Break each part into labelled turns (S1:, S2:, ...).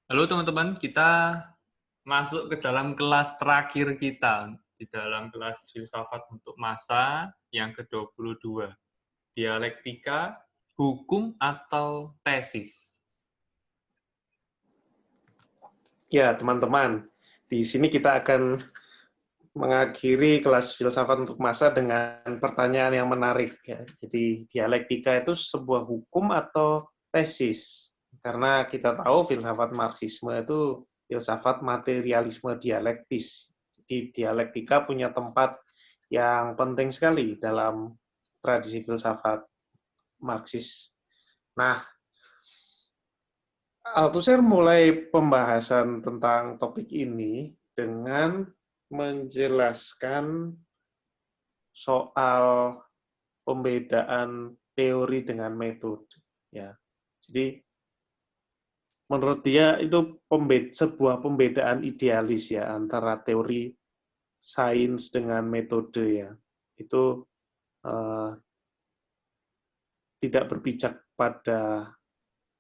S1: Halo teman-teman, kita masuk ke dalam kelas terakhir kita, di dalam kelas filsafat untuk masa yang ke-22. Dialektika, hukum atau tesis?
S2: Ya, teman-teman, di sini kita akan mengakhiri kelas filsafat untuk masa dengan pertanyaan yang menarik. Ya. Jadi, dialektika itu sebuah hukum atau tesis? Karena kita tahu filsafat Marxisme itu filsafat materialisme dialektis. Jadi, dialektika punya tempat yang penting sekali dalam tradisi filsafat Marxis. Nah, Althusser mulai pembahasan tentang topik ini dengan menjelaskan soal pembedaan teori dengan metode. Ya, jadi menurut dia itu sebuah pembedaan idealis ya antara teori sains dengan metode ya. Itu tidak berpijak pada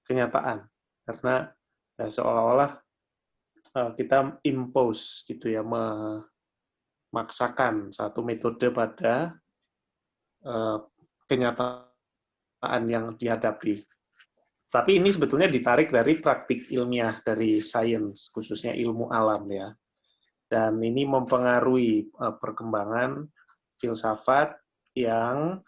S2: kenyataan karena ya, seolah-olah kita impose gitu ya, memaksakan satu metode pada kenyataan yang dihadapi. Tapi ini sebetulnya ditarik dari praktik ilmiah dari sains, khususnya ilmu alam ya. Dan ini mempengaruhi perkembangan filsafat yang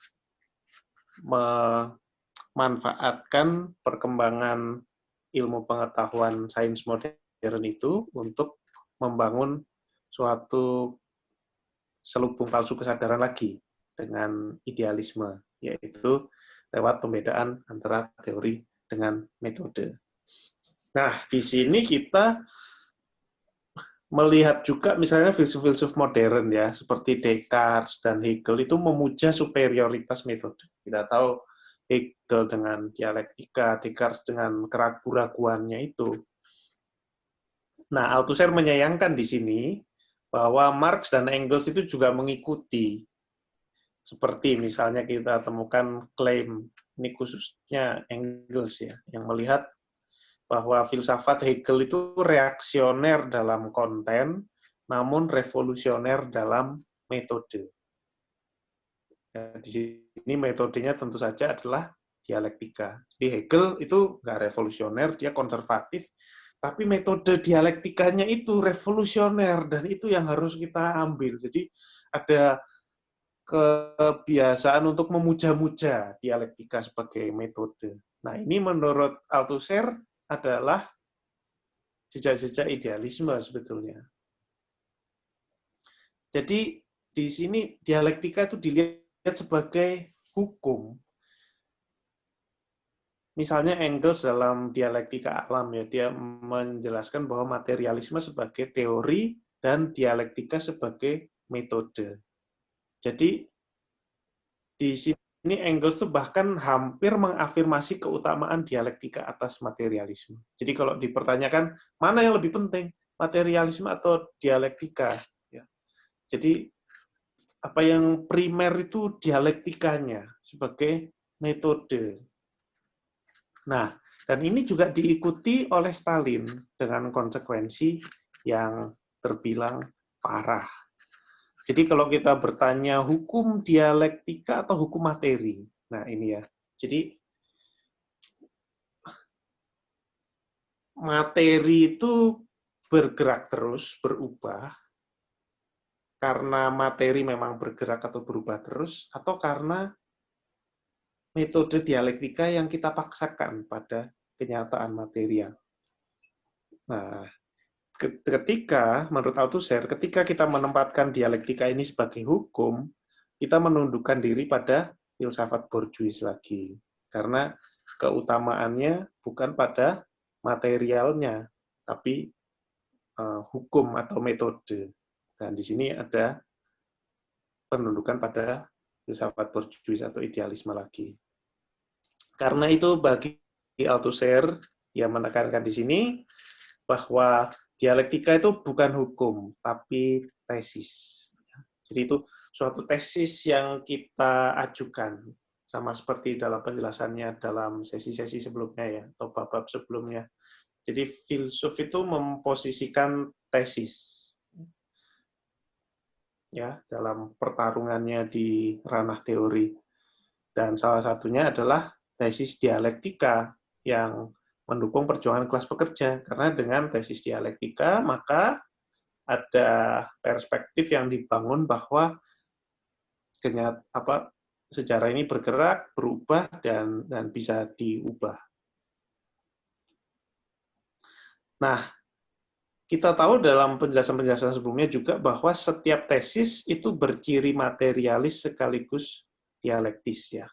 S2: memanfaatkan perkembangan ilmu pengetahuan sains modern itu untuk membangun suatu selubung palsu kesadaran lagi dengan idealisme, yaitu lewat pembedaan antara teori dengan metode. Nah, di sini kita melihat juga misalnya filsuf-filsuf modern ya, seperti Descartes dan Hegel itu memuja superioritas metode. Kita tahu Hegel dengan dialektika, Descartes dengan keraguan-raguannya itu. Nah, Althusser menyayangkan di sini bahwa Marx dan Engels itu juga mengikuti. Seperti misalnya kita temukan klaim, ini khususnya Engels ya, yang melihat bahwa filsafat Hegel itu reaksioner dalam konten, namun revolusioner dalam metode. Ya, di sini metodenya tentu saja adalah dialektika. Di Hegel itu nggak revolusioner, dia konservatif, tapi metode dialektikanya itu revolusioner, dan itu yang harus kita ambil. Jadi ada kebiasaan untuk memuja-muja dialektika sebagai metode. Nah, ini menurut Althusser adalah jejak-jejak idealisme sebetulnya. Jadi di sini dialektika itu dilihat sebagai hukum. Misalnya Engels dalam dialektika alam ya, dia menjelaskan bahwa materialisme sebagai teori dan dialektika sebagai metode. Jadi di sini Engels tuh bahkan hampir mengafirmasi keutamaan dialektika atas materialisme. Jadi kalau dipertanyakan mana yang lebih penting, materialisme atau dialektika? Ya. Jadi apa yang primer itu dialektikanya sebagai metode. Nah, dan ini juga diikuti oleh Stalin dengan konsekuensi yang terbilang parah. Jadi kalau kita bertanya hukum dialektika atau hukum materi, nah ini ya. Jadi materi itu bergerak terus, berubah, karena materi memang bergerak atau berubah terus, atau karena metode dialektika yang kita paksakan pada kenyataan material. Nah, ketika, menurut Althusser, ketika kita menempatkan dialektika ini sebagai hukum, kita menundukkan diri pada filsafat Bourdieu lagi. Karena keutamaannya bukan pada materialnya, tapi hukum atau metode. Dan di sini ada penundukan pada filsafat Bourdieu atau idealisme lagi. Karena itu bagi Althusser, dia menekankan di sini bahwa dialektika itu bukan hukum, tapi tesis. Jadi itu suatu tesis yang kita ajukan, sama seperti dalam penjelasannya dalam sesi-sesi sebelumnya ya, atau bab-bab sebelumnya. Jadi filsuf itu memposisikan tesis ya dalam pertarungannya di ranah teori. Dan salah satunya adalah tesis dialektika yang mendukung perjuangan kelas pekerja. Karena dengan tesis dialektika, maka ada perspektif yang dibangun bahwa sejarah ini bergerak, berubah, dan bisa diubah. Nah, kita tahu dalam penjelasan-penjelasan sebelumnya juga bahwa setiap tesis itu berciri materialis sekaligus dialektis ya.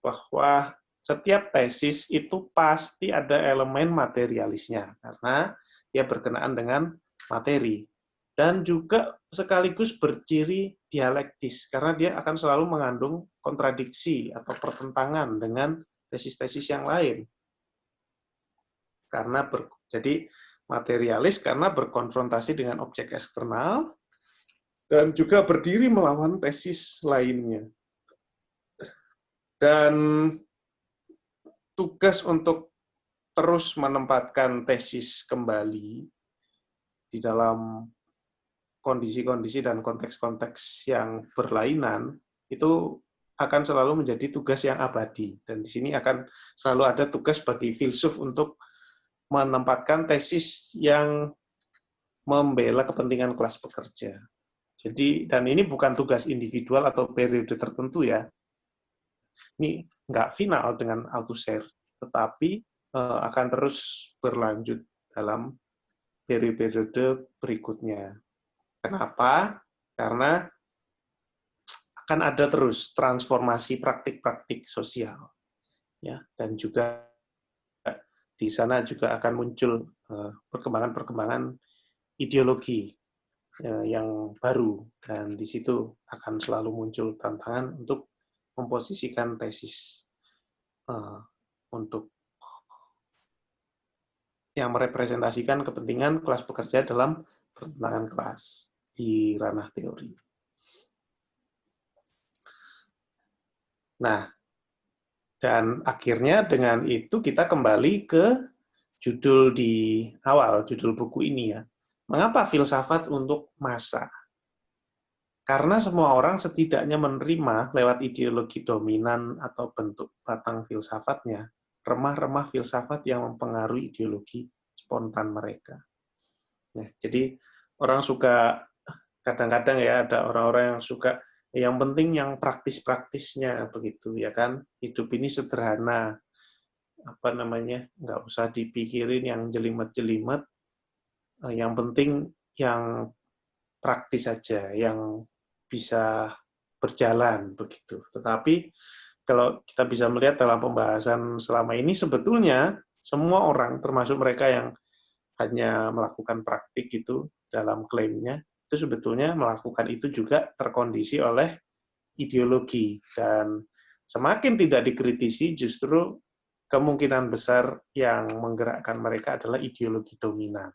S2: Bahwa setiap tesis itu pasti ada elemen materialisnya karena dia berkenaan dengan materi. Dan juga sekaligus berciri dialektis karena dia akan selalu mengandung kontradiksi atau pertentangan dengan tesis-tesis yang lain. Jadi materialis karena berkonfrontasi dengan objek eksternal dan juga berdiri melawan tesis lainnya. Dan tugas untuk terus menempatkan tesis kembali di dalam kondisi-kondisi dan konteks-konteks yang berlainan itu akan selalu menjadi tugas yang abadi. Dan di sini akan selalu ada tugas bagi filsuf untuk menempatkan tesis yang membela kepentingan kelas pekerja. Jadi, dan ini bukan tugas individual atau periode tertentu ya. Ini nggak final dengan Althusser, tetapi akan terus berlanjut dalam periode berikutnya. Kenapa? Karena akan ada terus transformasi praktik-praktik sosial, ya, dan juga di sana juga akan muncul perkembangan-perkembangan ideologi yang baru, dan di situ akan selalu muncul tantangan untuk memposisikan tesis untuk yang merepresentasikan kepentingan kelas pekerja dalam pertentangan kelas di ranah teori. Nah, dan akhirnya dengan itu kita kembali ke judul di awal, judul buku ini ya. Mengapa filsafat untuk massa? Karena semua orang setidaknya menerima lewat ideologi dominan atau bentuk batang filsafatnya, remah-remah filsafat yang mempengaruhi ideologi spontan mereka. Nah, jadi orang suka, kadang-kadang ya ada orang-orang yang suka, yang penting yang praktis-praktisnya begitu ya kan, hidup ini sederhana, nggak usah dipikirin yang jelimet-jelimet, yang penting yang praktis saja, yang bisa berjalan begitu. Tetapi kalau kita bisa melihat dalam pembahasan selama ini, sebetulnya semua orang, termasuk mereka yang hanya melakukan praktik itu dalam klaimnya, itu sebetulnya melakukan itu juga terkondisi oleh ideologi. Dan semakin tidak dikritisi, justru kemungkinan besar yang menggerakkan mereka adalah ideologi dominan.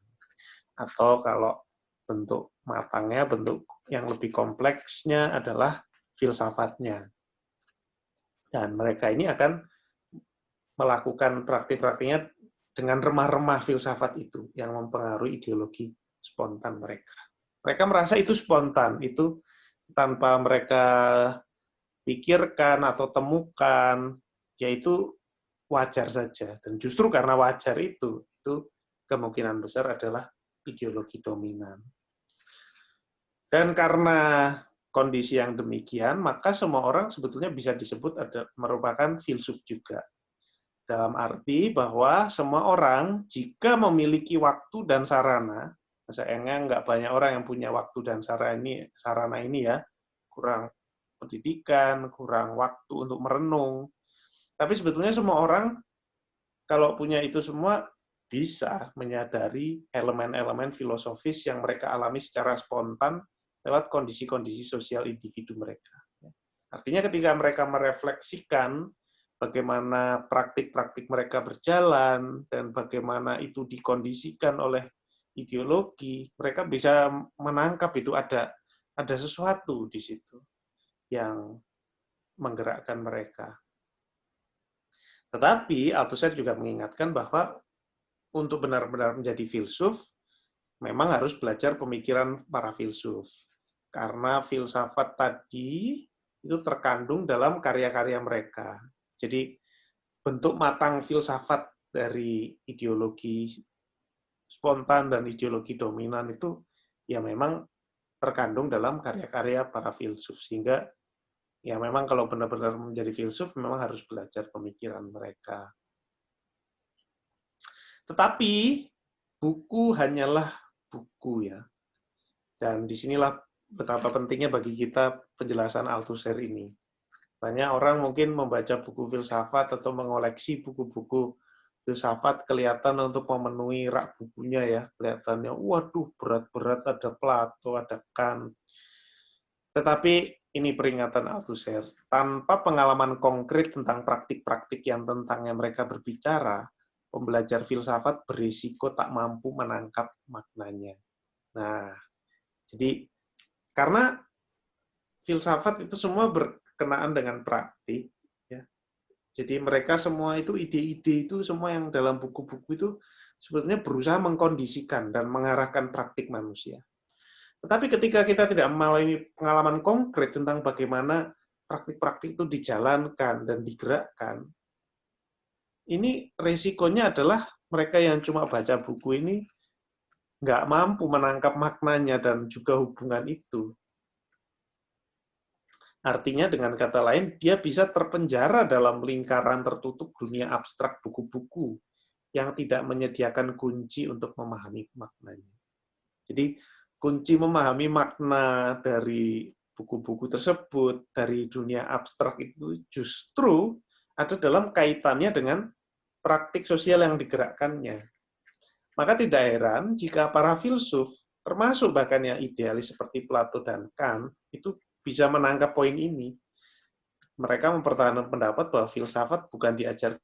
S2: Atau kalau bentuk matangnya, bentuk yang lebih kompleksnya adalah filsafatnya. Dan mereka ini akan melakukan praktik-praktiknya dengan remah-remah filsafat itu yang mempengaruhi ideologi spontan mereka. Mereka merasa itu spontan, itu tanpa mereka pikirkan atau temukan, yaitu wajar saja. Dan justru karena wajar itu kemungkinan besar adalah ideologi dominan. Dan karena kondisi yang demikian, maka semua orang sebetulnya bisa disebut merupakan filsuf juga. Dalam arti bahwa semua orang jika memiliki waktu dan sarana, sayangnya nggak banyak orang yang punya waktu dan sarana ini ya, kurang pendidikan, kurang waktu untuk merenung. Tapi sebetulnya semua orang kalau punya itu semua bisa menyadari elemen-elemen filosofis yang mereka alami secara spontan lewat kondisi-kondisi sosial individu mereka. Artinya ketika mereka merefleksikan bagaimana praktik-praktik mereka berjalan dan bagaimana itu dikondisikan oleh ideologi, mereka bisa menangkap itu ada sesuatu di situ yang menggerakkan mereka. Tetapi Althusser juga mengingatkan bahwa untuk benar-benar menjadi filsuf, memang harus belajar pemikiran para filsuf. Karena filsafat tadi itu terkandung dalam karya-karya mereka. Jadi bentuk matang filsafat dari ideologi spontan dan ideologi dominan itu ya memang terkandung dalam karya-karya para filsuf. Sehingga ya memang kalau benar-benar menjadi filsuf memang harus belajar pemikiran mereka. Tetapi buku hanyalah buku ya. Dan disinilah betapa pentingnya bagi kita penjelasan Althusser ini. Banyak orang mungkin membaca buku filsafat atau mengoleksi buku-buku filsafat kelihatan untuk memenuhi rak bukunya ya. Kelihatannya, waduh berat-berat, ada Plato, ada Kant. Tetapi ini peringatan Althusser. Tanpa pengalaman konkret tentang praktik-praktik yang tentangnya mereka berbicara, pembelajar filsafat berisiko tak mampu menangkap maknanya. Nah, jadi karena filsafat itu semua berkenaan dengan praktik, ya. Jadi mereka semua itu ide-ide itu semua yang dalam buku-buku itu sebetulnya berusaha mengkondisikan dan mengarahkan praktik manusia. Tetapi ketika kita tidak memiliki pengalaman konkret tentang bagaimana praktik-praktik itu dijalankan dan digerakkan, ini resikonya adalah mereka yang cuma baca buku ini nggak mampu menangkap maknanya dan juga hubungan itu. Artinya dengan kata lain, dia bisa terpenjara dalam lingkaran tertutup dunia abstrak buku-buku yang tidak menyediakan kunci untuk memahami maknanya. Jadi kunci memahami makna dari buku-buku tersebut, dari dunia abstrak itu justru ada dalam kaitannya dengan praktik sosial yang digerakkannya. Maka tidak heran jika para filsuf, termasuk bahkan yang idealis seperti Plato dan Kant, itu bisa menangkap poin ini. Mereka mempertahankan pendapat bahwa filsafat bukan diajarkan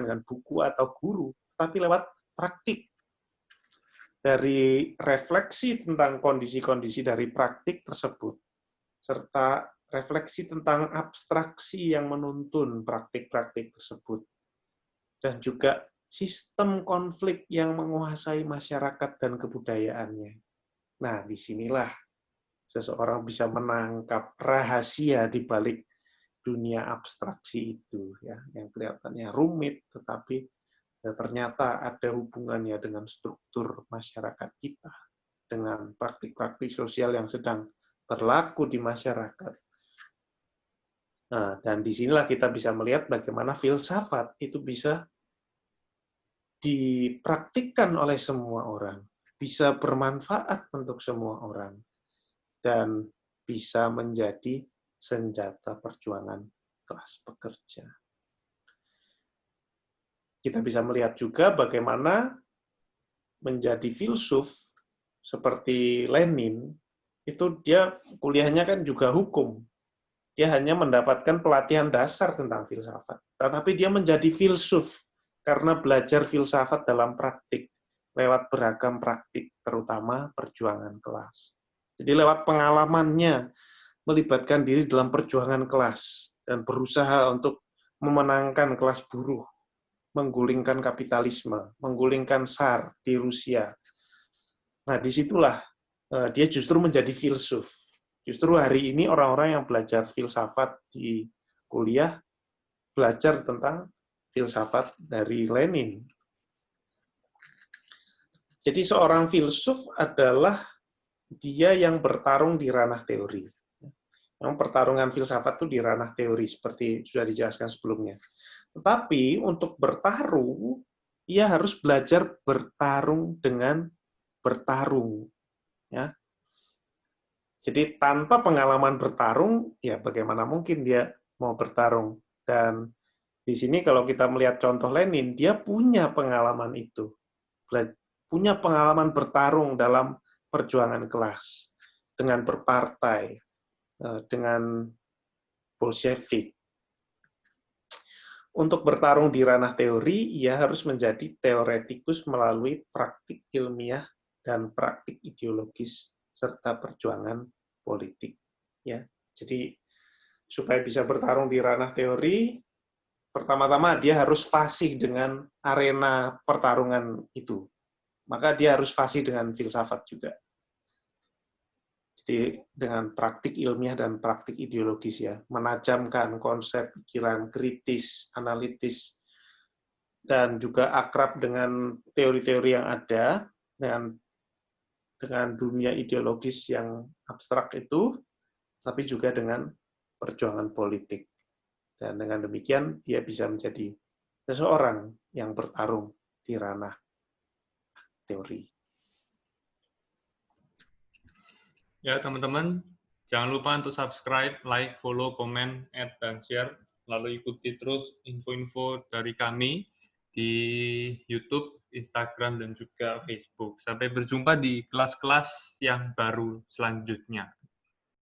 S2: dengan buku atau guru, tapi lewat praktik. Dari refleksi tentang kondisi-kondisi dari praktik tersebut, serta refleksi tentang abstraksi yang menuntun praktik-praktik tersebut, dan juga sistem konflik yang menguasai masyarakat dan kebudayaannya. Nah, disinilah seseorang bisa menangkap rahasia di balik dunia abstraksi itu, ya, yang kelihatannya rumit, tetapi ya, ternyata ada hubungannya dengan struktur masyarakat kita, dengan praktik-praktik sosial yang sedang berlaku di masyarakat. Nah, dan disinilah kita bisa melihat bagaimana filsafat itu bisa dipraktikkan oleh semua orang, bisa bermanfaat untuk semua orang, dan bisa menjadi senjata perjuangan kelas pekerja. Kita bisa melihat juga bagaimana menjadi filsuf seperti Lenin, itu dia kuliahnya kan juga hukum. Dia hanya mendapatkan pelatihan dasar tentang filsafat. Tetapi dia menjadi filsuf karena belajar filsafat dalam praktik, lewat beragam praktik, terutama perjuangan kelas. Jadi lewat pengalamannya, melibatkan diri dalam perjuangan kelas, dan berusaha untuk memenangkan kelas buruh, menggulingkan kapitalisme, menggulingkan Tsar di Rusia. Nah, disitulah dia justru menjadi filsuf. Justru hari ini orang-orang yang belajar filsafat di kuliah, belajar tentang filsafat dari Lenin. Jadi seorang filsuf adalah dia yang bertarung di ranah teori. Memang pertarungan filsafat itu di ranah teori, seperti sudah dijelaskan sebelumnya. Tetapi untuk bertarung, ia harus belajar bertarung dengan bertarung. Ya. Jadi tanpa pengalaman bertarung, ya bagaimana mungkin dia mau bertarung. Dan di sini kalau kita melihat contoh Lenin, dia punya pengalaman itu. Punya pengalaman bertarung dalam perjuangan kelas, dengan berpartai, dengan Bolshevik. Untuk bertarung di ranah teori, ia harus menjadi teoretikus melalui praktik ilmiah dan praktik ideologis serta perjuangan politik. Ya, jadi supaya bisa bertarung di ranah teori, pertama-tama dia harus fasih dengan arena pertarungan itu. Maka dia harus fasih dengan filsafat juga. Jadi dengan praktik ilmiah dan praktik ideologis ya, menajamkan konsep pikiran kritis, analitis, dan juga akrab dengan teori-teori yang ada, dengan dunia ideologis yang abstrak itu, tapi juga dengan perjuangan politik. Dan dengan demikian dia bisa menjadi seseorang yang bertarung di ranah teori.
S1: Ya, teman-teman, jangan lupa untuk subscribe, like, follow, komen, add, dan share. Lalu ikuti terus info-info dari kami di YouTube, Instagram, dan juga Facebook. Sampai berjumpa di kelas-kelas yang baru selanjutnya.